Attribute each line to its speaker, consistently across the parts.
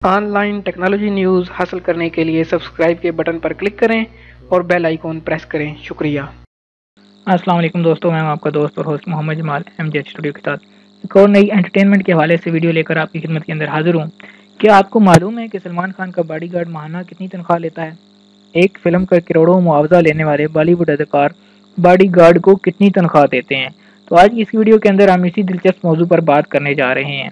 Speaker 1: Online technology news हासिल करने के लिए सब्सक्राइब के बटन पर क्लिक करें और बेल आइकॉन प्रेस करें। शुक्रिया।
Speaker 2: अस्सलाम वालेकुम दोस्तों, मैं हूं आपका दोस्त और host Mohammad Jamal MJ studio के साथ एक और नई एंटरटेनमेंट के हवाले से वीडियो लेकर आपकी खिदमत के अंदर हाजिर हूं। क्या आपको मालूम है कि सलमान खान का बॉडीगार्ड माहाना कितनी तनख्वाह लेता है? एक फिल्म का करोड़ों मुआवजा लेने वाले बॉलीवुड अदाकार बॉडीगार्ड को कितनी तनख्वाह देते हैं? तो आज इस वीडियो के अंदर हम इसी दिलचस्प मौजू पर बात करने जा रहे हैं।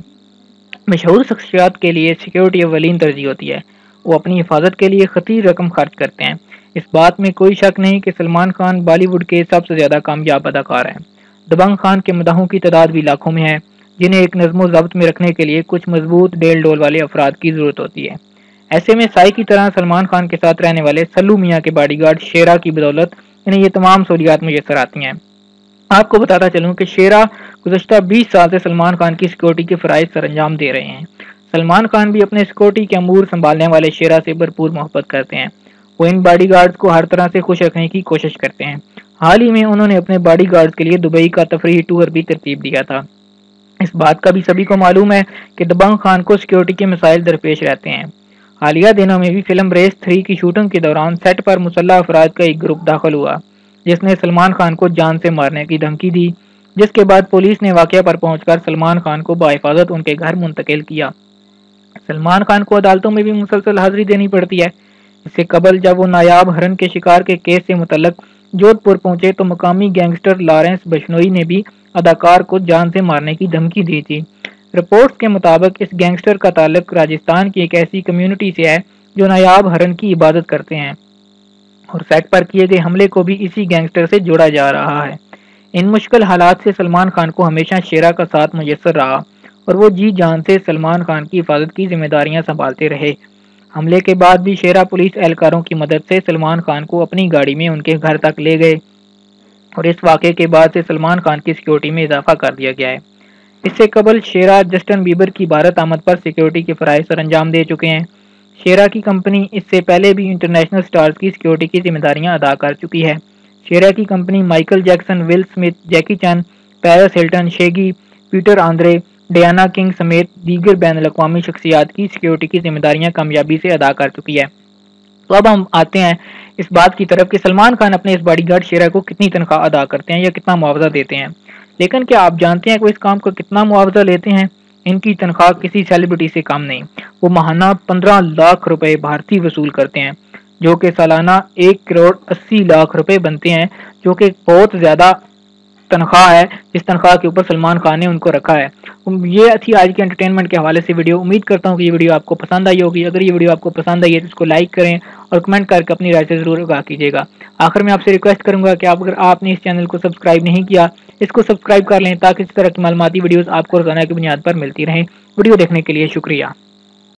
Speaker 2: मशहूर शख्सियात के लिए सिक्योरिटी अवलीन तरजीह होती है। वो अपनी हिफाजत के लिए खतीर रकम खर्च करते हैं। इस बात में कोई शक नहीं कि सलमान खान बॉलीवुड के सबसे ज्यादा कामयाब अदाकार हैं। दबंग खान के मदाहों की तादाद भी लाखों में है, जिन्हें एक नज़्म ज़ब्त में रखने के लिए कुछ मजबूत डेल डोल वाले अफराद की जरूरत होती है। ऐसे में साई की तरह सलमान खान के साथ रहने वाले सल्लू मियाँ के बॉडीगार्ड शेरा की बदौलत इन्हें ये तमाम सहूलियात मुयसर आती हैं। आपको बताता चलूं कि शेरा गुज़श्ता 20 साल से सलमान खान की सिक्योरिटी के फ़राइज़ सरअंजाम दे रहे हैं। सलमान खान भी अपने सिक्योरिटी के अमूर संभालने वाले शेरा से भरपूर मोहब्बत करते हैं। वो इन बॉडीगार्ड्स को हर तरह से खुश रखने की कोशिश करते हैं। हाल ही में उन्होंने अपने बॉडीगार्ड्स के लिए दुबई का तफरीही टूर भी तरतीब दिया था। इस बात का भी सभी को मालूम है कि दबंग खान को सिक्योरिटी के मसाइल दरपेश रहते हैं। हालिया दिनों में भी फिल्म रेस 3 की शूटिंग के दौरान सेट पर मुसल्लह अफराद का एक ग्रुप दाखिल हुआ, जिसने सलमान खान को जान से मारने की धमकी दी, जिसके बाद पुलिस ने वाकया पर पहुंचकर सलमान खान को बाहिफाजत उनके घर मुंतकिल किया। सलमान खान को अदालतों में भी मुसलसल हाजिरी देनी पड़ती है। इससे कबल जब वो नायाब हरन के शिकार के केस से मुतल्लक जोधपुर पहुंचे तो मकामी गैंगस्टर लॉरेंस बिश्नोई ने भी अदाकार को जान से मारने की धमकी दी थी। रिपोर्ट्स के मुताबिक इस गैंगस्टर का ताल्लुक राजस्थान की एक ऐसी कम्युनिटी से है जो नायाब हरन की इबादत करते हैं, और सेट पर किए गए हमले को भी इसी गैंगस्टर से जोड़ा जा रहा है। इन मुश्किल हालात से सलमान खान को हमेशा शेरा का साथ मुयस्सर रहा और वो जी जान से सलमान खान की हिफाजत की जिम्मेदारियां संभालते रहे। हमले के बाद भी शेरा पुलिस एहलकारों की मदद से सलमान खान को अपनी गाड़ी में उनके घर तक ले गए, और इस वाक़े के बाद से सलमान खान की सिक्योरिटी में इजाफा कर दिया गया है। इससे कबल शेरा जस्टिन बीबर की भारत आमद पर सिक्योरिटी के फ़राइज़ सरअंजाम दे चुके हैं। शेरा की कंपनी इससे पहले भी इंटरनेशनल स्टार्स की सिक्योरिटी की जिम्मेदारियां अदा कर चुकी है। शेरा की company Michael Jackson, Will Smith, Jackie Chan, Paris Hilton, Shaggy, Peter Andre, Diana King समेत दीगर बैनुल-अक़वामी शख्सियात की सिक्योरिटी की जिम्मेदारियां कामयाबी से अदा कर चुकी है। तो अब हम आते हैं इस बात की तरफ कि सलमान खान अपने इस बॉडीगार्ड शेरा को कितनी तनख्वाह अदा करते हैं या कितना मुआवजा देते हैं। लेकिन क्या आप जानते हैं कि वो इस काम का कितना मुआवजा लेते हैं? इनकी तनख्वाह किसी सेलिब्रिटी से कम नहीं। वो माहाना 15 लाख रुपए भारतीय वसूल करते हैं, जो कि सालाना 1 करोड़ 80 लाख रुपए बनते हैं, जो कि बहुत ज़्यादा तनख्वाह है जिस तनख्वाह के ऊपर सलमान खान ने उनको रखा है। ये थी आज के एंटरटेनमेंट के हवाले से वीडियो। उम्मीद करता हूँ कि ये वीडियो आपको पसंद आई होगी। अगर ये वीडियो आपको पसंद आई है तो इसको लाइक करें और कमेंट करके अपनी राय से ज़रूर आगाह कीजिएगा। आखिर में आपसे रिक्वेस्ट करूंगा कि अगर आपने इस चैनल को सब्सक्राइब नहीं किया, इसको सब्सक्राइब कर लें ताकि इस तरह की मालूमाती वीडियोज़ आपको रोजाना की बुनियाद पर मिलती रहें। वीडियो देखने के लिए शुक्रिया।